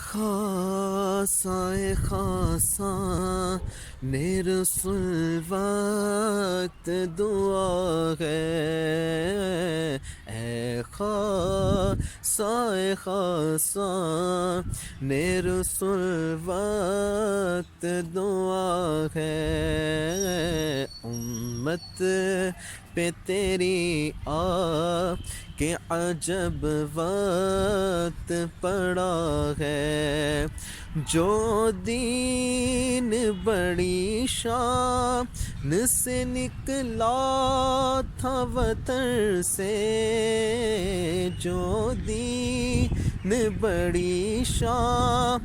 خاصاں خاصاں نرسل وقت دعا ہے، اے خاصاں خاصاں نرسل وقت دعا ہے، امت پہ تیری کہ عجب وقت پڑا ہے، جو دین بڑی شان سے نکلا تھا وطن سے، جو دین بڑی شان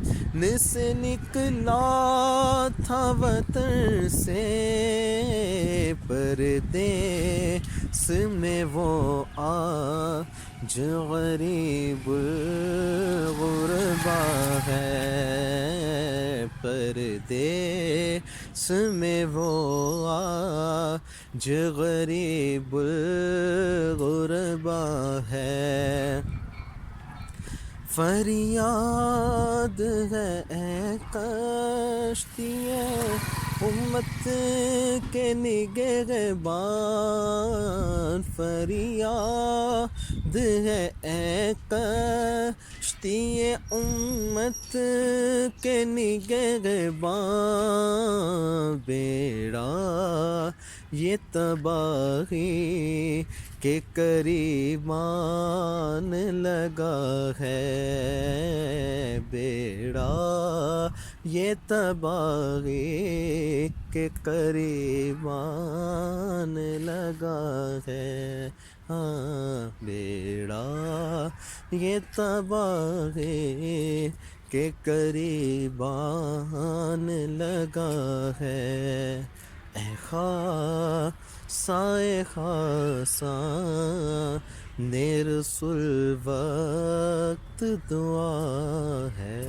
سے نکلا تھا وطن سے، پردیس میں وہ آج غریب الغربا ہے، پردیس میں وہ آج غریب الغربا ہے، فریاد ہے اے کشتی امت کے نگہبان، فریاد ہے اے کشتی امت کے نگہبان، بیڑا یہ تباہی کے قریب آن لگا ہے، بیڑا یہ تباہی کے قریب آن لگا ہے، ہاں بیڑا یہ تباہی کے قریب آن لگا ہے، اے خاصاں خاصاں نرسل وقت دعا ہے۔